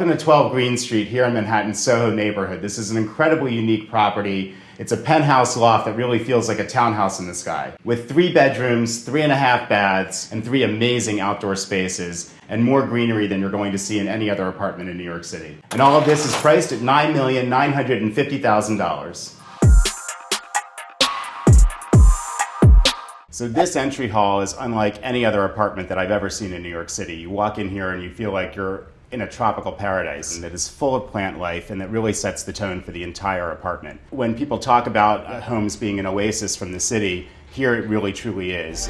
Welcome to 12 Greene Street here in Manhattan's SoHo neighborhood. This is an incredibly unique property. It's a penthouse loft that really feels like a townhouse in the sky. With 3 bedrooms, 3.5 baths, and 3 amazing outdoor spaces, and more greenery than you're going to see in any other apartment in New York City. And all of this is priced at $9,950,000. So this entry hall is unlike any other apartment that I've ever seen in New York City. You walk in here and you feel like you're in a tropical paradise that is full of plant life and that really sets the tone for the entire apartment. When people talk about homes being an oasis from the city, here it really truly is.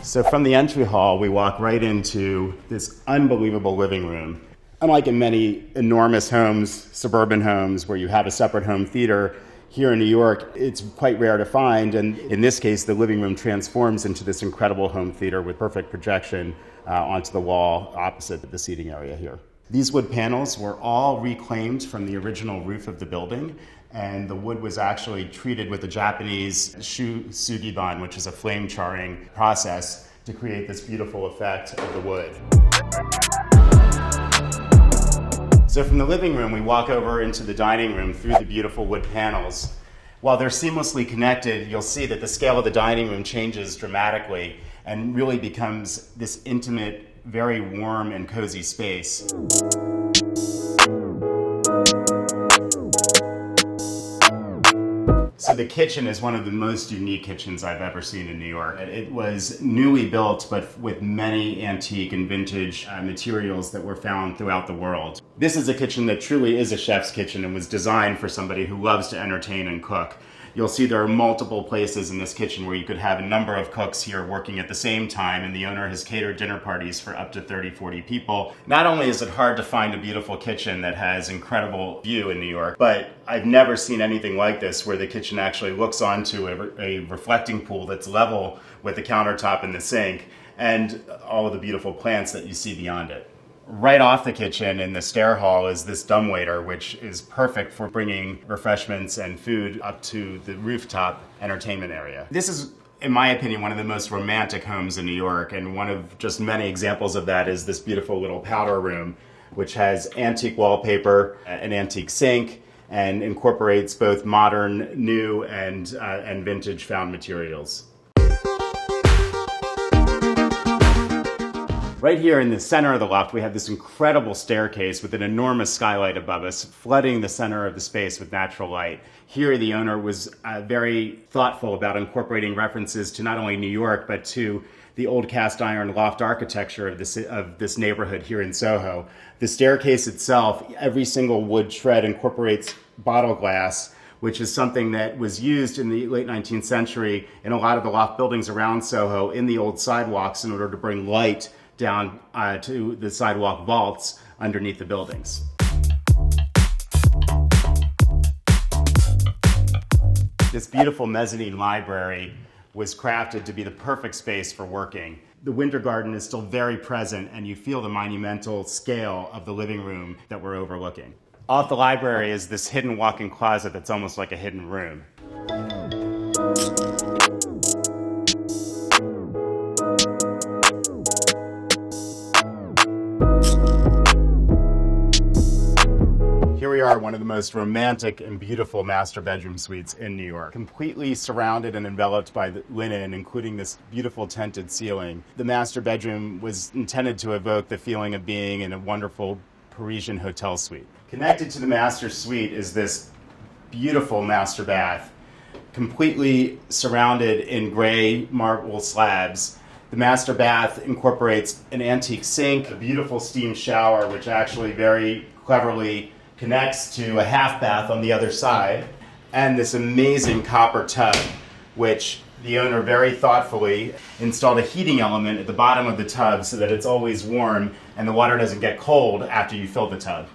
So from the entry hall, we walk right into this unbelievable living room. Unlike in many enormous homes, suburban homes, where you have a separate home theater, here in New York, it's quite rare to find, and in this case, the living room transforms into this incredible home theater with perfect projection onto the wall opposite the seating area here. These wood panels were all reclaimed from the original roof of the building, and the wood was actually treated with the Japanese sugiban, which is a flame charring process, to create this beautiful effect of the wood. So from the living room, we walk over into the dining room through the beautiful wood panels. While they're seamlessly connected, you'll see that the scale of the dining room changes dramatically and really becomes this intimate, very warm and cozy space. So the kitchen is one of the most unique kitchens I've ever seen in New York. It was newly built, but with many antique and vintage materials that were found throughout the world. This is a kitchen that truly is a chef's kitchen and was designed for somebody who loves to entertain and cook. You'll see there are multiple places in this kitchen where you could have a number of cooks here working at the same time, and the owner has catered dinner parties for up to 30, 40 people. Not only is it hard to find a beautiful kitchen that has incredible view in New York, but I've never seen anything like this where the kitchen actually looks onto a reflecting pool that's level with the countertop and the sink, and all of the beautiful plants that you see beyond it. Right off the kitchen in the stair hall is this dumbwaiter, which is perfect for bringing refreshments and food up to the rooftop entertainment area. This is, in my opinion, one of the most romantic homes in New York, and one of just many examples of that is this beautiful little powder room, which has antique wallpaper, an antique sink, and incorporates both modern, new, and vintage found materials. Right here in the center of the loft, we have this incredible staircase with an enormous skylight above us, flooding the center of the space with natural light. Here, the owner was very thoughtful about incorporating references to not only New York, but to the old cast iron loft architecture of this neighborhood here in SoHo. The staircase itself, every single wood shred incorporates bottle glass, which is something that was used in the late 19th century in a lot of the loft buildings around SoHo in the old sidewalks in order to bring light down to the sidewalk vaults underneath the buildings. This beautiful mezzanine library was crafted to be the perfect space for working. The winter garden is still very present, and you feel the monumental scale of the living room that we're overlooking. Off the library is this hidden walk-in closet that's almost like a hidden room. Here we are, one of the most romantic and beautiful master bedroom suites in New York. Completely surrounded and enveloped by the linen, including this beautiful tinted ceiling. The master bedroom was intended to evoke the feeling of being in a wonderful Parisian hotel suite. Connected to the master suite is this beautiful master bath, completely surrounded in gray marble slabs. The master bath incorporates an antique sink, a beautiful steam shower, which actually very cleverly connects to a half bath on the other side, and this amazing copper tub, which the owner very thoughtfully installed a heating element at the bottom of the tub so that it's always warm and the water doesn't get cold after you fill the tub.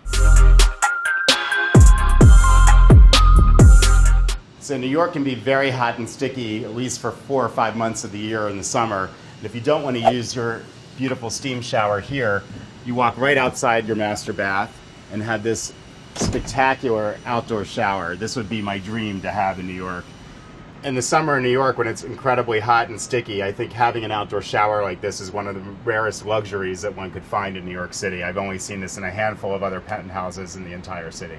So New York can be very hot and sticky, at least for 4 or 5 months of the year in the summer. And if you don't want to use your beautiful steam shower here, you walk right outside your master bath and have this spectacular outdoor shower. This would be my dream to have in New York. In the summer in New York, when it's incredibly hot and sticky, I think having an outdoor shower like this is one of the rarest luxuries that one could find in New York City. I've only seen this in a handful of other penthouses in the entire city.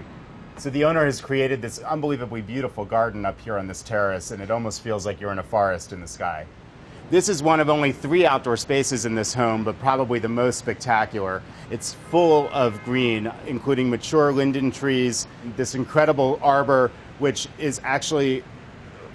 So the owner has created this unbelievably beautiful garden up here on this terrace, and it almost feels like you're in a forest in the sky. This is one of only 3 outdoor spaces in this home, but probably the most spectacular. It's full of green, including mature linden trees, this incredible arbor, which is actually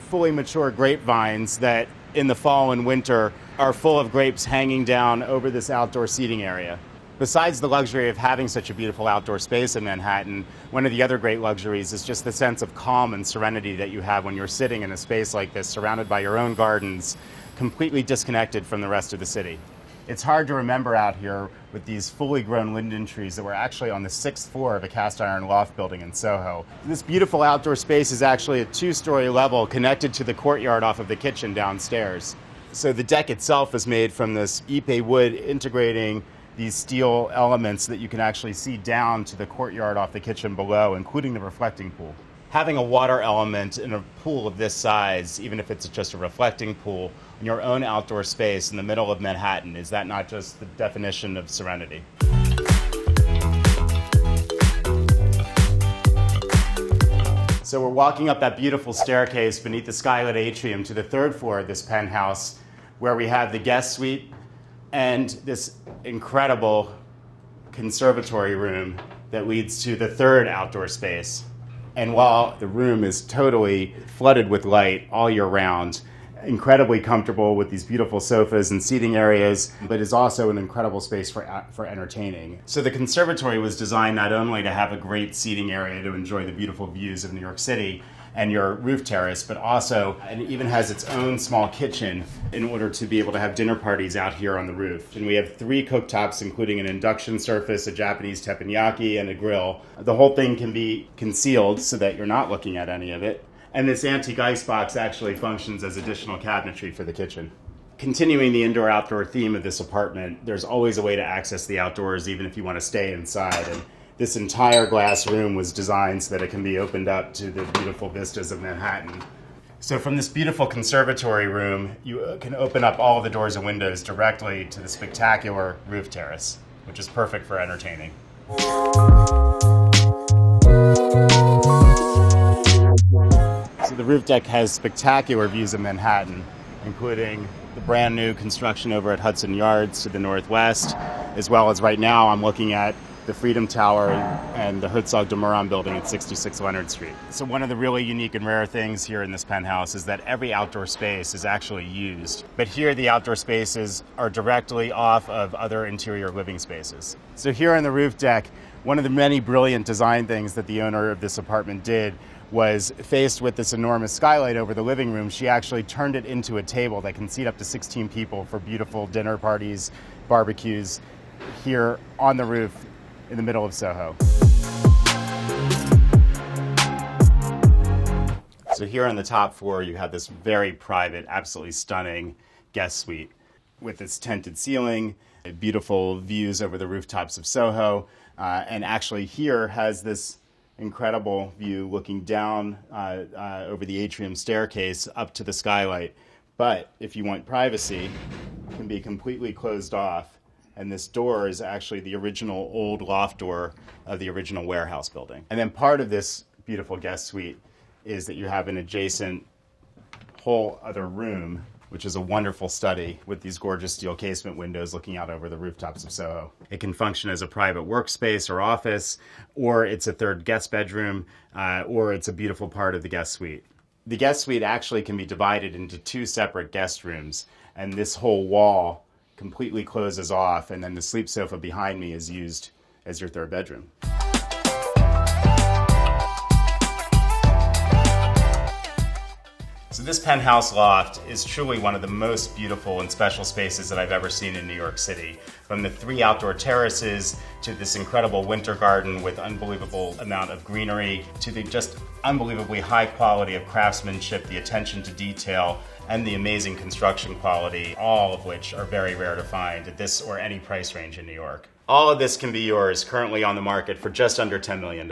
fully mature grapevines that in the fall and winter are full of grapes hanging down over this outdoor seating area. Besides the luxury of having such a beautiful outdoor space in Manhattan, one of the other great luxuries is just the sense of calm and serenity that you have when you're sitting in a space like this, surrounded by your own gardens, completely disconnected from the rest of the city. It's hard to remember out here with these fully grown linden trees that were actually on the 6th floor of a cast iron loft building in SoHo. This beautiful outdoor space is actually a 2-story level connected to the courtyard off of the kitchen downstairs. So the deck itself is made from this ipe wood, integrating these steel elements that you can actually see down to the courtyard off the kitchen below, including the reflecting pool. Having a water element in a pool of this size, even if it's just a reflecting pool, in your own outdoor space in the middle of Manhattan, is that not just the definition of serenity? So we're walking up that beautiful staircase beneath the skylit atrium to the 3rd floor of this penthouse, where we have the guest suite and this incredible conservatory room that leads to the 3rd outdoor space. And while the room is totally flooded with light all year round, incredibly comfortable with these beautiful sofas and seating areas, but is also an incredible space for entertaining. So the conservatory was designed not only to have a great seating area to enjoy the beautiful views of New York City and your roof terrace, but also, and it even has its own small kitchen in order to be able to have dinner parties out here on the roof. And we have 3 cooktops, including an induction surface, a Japanese teppanyaki, and a grill. The whole thing can be concealed so that you're not looking at any of it. And this antique icebox actually functions as additional cabinetry for the kitchen. Continuing the indoor-outdoor theme of this apartment, there's always a way to access the outdoors, even if you want to stay inside. And this entire glass room was designed so that it can be opened up to the beautiful vistas of Manhattan. So from this beautiful conservatory room, you can open up all of the doors and windows directly to the spectacular roof terrace, which is perfect for entertaining. So the roof deck has spectacular views of Manhattan, including the brand new construction over at Hudson Yards to the northwest, as well as right now I'm looking at the Freedom Tower and the Herzog de Meuron building at 66 Leonard Street. So one of the really unique and rare things here in this penthouse is that every outdoor space is actually used. But here the outdoor spaces are directly off of other interior living spaces. So here on the roof deck, one of the many brilliant design things that the owner of this apartment did was, faced with this enormous skylight over the living room, she actually turned it into a table that can seat up to 16 people for beautiful dinner parties, barbecues, here on the roof in the middle of SoHo. So here on the top floor, you have this very private, absolutely stunning guest suite with its tinted ceiling, beautiful views over the rooftops of SoHo, and actually here has this incredible view looking down over the atrium staircase up to the skylight. But if you want privacy, it can be completely closed off. And this door is actually the original old loft door of the original warehouse building. And then part of this beautiful guest suite is that you have an adjacent whole other room, which is a wonderful study with these gorgeous steel casement windows looking out over the rooftops of SoHo. It can function as a private workspace or office, or it's a 3rd guest bedroom, or it's a beautiful part of the guest suite. The guest suite actually can be divided into 2 separate guest rooms, and this whole wall completely closes off, and then the sleep sofa behind me is used as your 3rd bedroom. So this penthouse loft is truly one of the most beautiful and special spaces that I've ever seen in New York City. From the 3 outdoor terraces, to this incredible winter garden with unbelievable amount of greenery, to the just unbelievably high quality of craftsmanship, the attention to detail, and the amazing construction quality, all of which are very rare to find at this or any price range in New York. All of this can be yours currently on the market for just under $10 million.